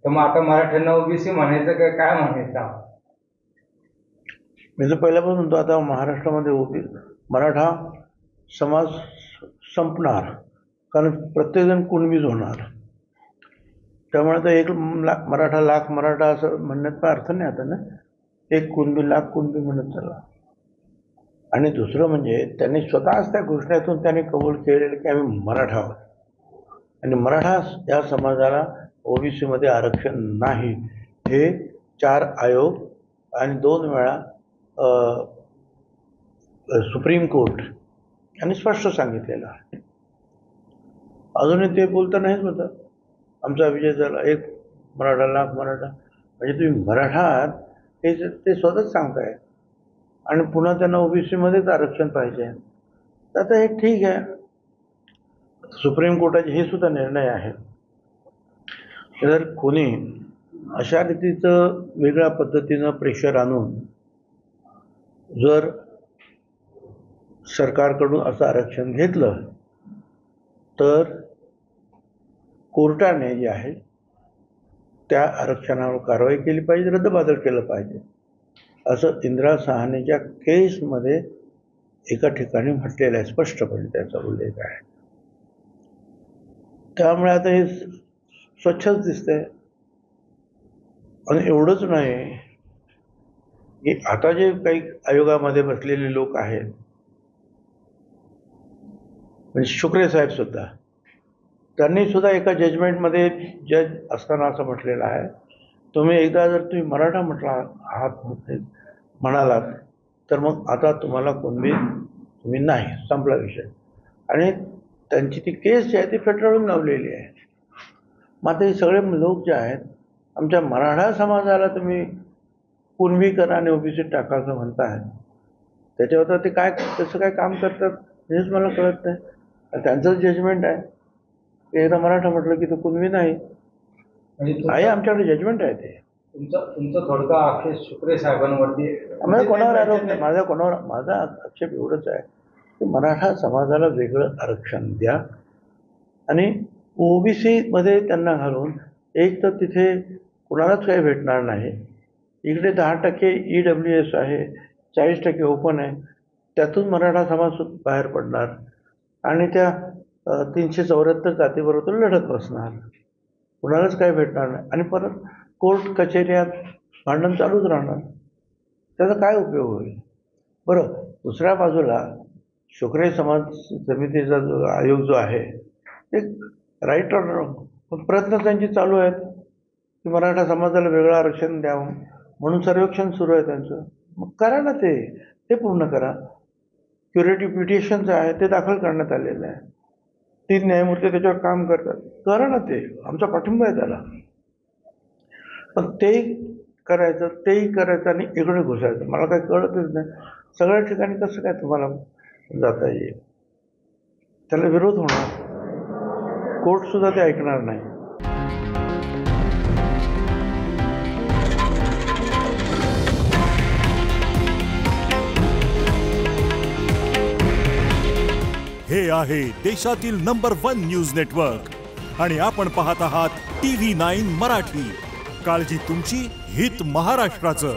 तर मग आता मराठ्यांना ओबीसी म्हणायचं का काय म्हणायचं? मी तर पहिल्यापासून म्हणतो आता महाराष्ट्रामध्ये मराठा समाज संपणार, कारण प्रत्येकजण कुणबीच होणार. त्यामुळे तर 1 मराठा लाख मराठा असं म्हणण्याचा अर्थ नाही आता ना. 1 कुणबी लाख कुणबी म्हणत चला. आणि दुसरं म्हणजे त्यांनी स्वतःच त्या घोषणेतून त्यांनी कबूल केलेलं की आम्ही मराठा आहोत आणि मराठा या समाजाला ओबीसी मध्ये आरक्षण नाही, हे 4 आयोग आणि 2 वेळा सुप्रीम कोर्ट यांनी स्पष्ट सांगितलेलं आहे. अजूनही ते बोलता नाहीच होतं आमचा विजय झाला, 1 मराठा लाख मराठा. म्हणजे तुम्ही मराठा आहात हे ते स्वतःच सांगताय आणि पुन्हा त्यांना ओबीसी मध्येच आरक्षण पाहिजे. तर आता हे ठीक आहे, सुप्रीम कोर्टाचे हे सुद्धा निर्णय आहे. जर कोणी अशा रीतीचं वेगळ्या पद्धतीनं प्रेशर आणून जर सरकारकडून असं आरक्षण घेतलं तर कोर्टाने जे आहे त्या आरक्षणावर कारवाई केली पाहिजे, रद्दबातल केलं पाहिजे, असं इंदिरा साहनीच्या केसमध्ये एका ठिकाणी म्हटलेलं आहे, स्पष्टपणे त्याचा उल्लेख आहे. त्यामुळे आता हे स्वच्छच दिसतंय. आणि एवढंच नाही की आता जे काही आयोगामध्ये बसलेले लोक आहेत, म्हणजे शुक्रे साहेब सुद्धा, त्यांनी सुद्धा एका जजमेंटमध्ये जज असताना असं म्हटलेलं आहे, तुम्ही एकदा जर तुम्ही मराठा म्हणालात तर मग आता तुम्हाला कुणबी तुम्ही नाही, संपला विषय. आणि त्यांची ती केस जी आहे ती फेटाळून लावलेली आहे. मात्र हे सगळे लोक जे आहेत, आमच्या मराठा समाजाला तुम्ही कुणबी करा आणि ओबीसी टाका असं म्हणताय, त्याच्यावर ते काय कसं काय काम करतात हेच मला कळत नाही. त्यांचंच जजमेंट आहे, एकदा मराठा म्हटलं की तो कुणबी नाही आहे, आमच्याकडे जजमेंट आहे ते. तुमचं थोडका आक्षेप शुक्रे साहेबांवरती? माझा कोणावर आरोप नाही, माझा आक्षेप एवढंच आहे की मराठा समाजाला वेगळं आरक्षण द्या आणि ओबीसी मध्ये त्यांना घालून एक तर तिथे कुणालाच काही भेटणार नाही. इकडे 10% EWS आहे, 40% ओपन आहे, त्यातून मराठा समाज बाहेर पडणार आणि त्या 374 जातीबरोबर लढत बसणार, कुणालाच काही भेटणार नाही आणि परत कोर्ट कचेऱ्यात भांडण चालूच राहणार. त्याचा काय उपयोग होईल? बरं, दुसऱ्या बाजूला शुक्रे समाज समितीचा जो आयोग जो आहे ते राईट ऑर रॉंग प्रयत्न त्यांचे चालू आहेत की मराठा समाजाला वेगळं आरक्षण द्यावं म्हणून सर्वेक्षण सुरू आहे त्यांचं. मग करा ना, ते पूर्ण करा. क्युरेटिव्ह पिटिशन जे आहे ते दाखल करण्यात आलेलं आहे, 3 न्यायमूर्ती त्याच्यावर काम करतात, करा ना, ते आमचा पाठिंबा आहे त्याला. पण तेही करायचं आणि इकडे घुसायचं मला काही कळतच नाही. सगळ्या ठिकाणी कसं काय तुम्हाला जाता येईल? त्याला विरोध होणार, कोर्ट सुद्धा ते ऐकणार नाही. हे आहे देशातील नंबर 1 न्यूज नेटवर्क आणि आपण पाहत आहात TV9 मराठी. काळजी तुमची, हित महाराष्ट्राचं.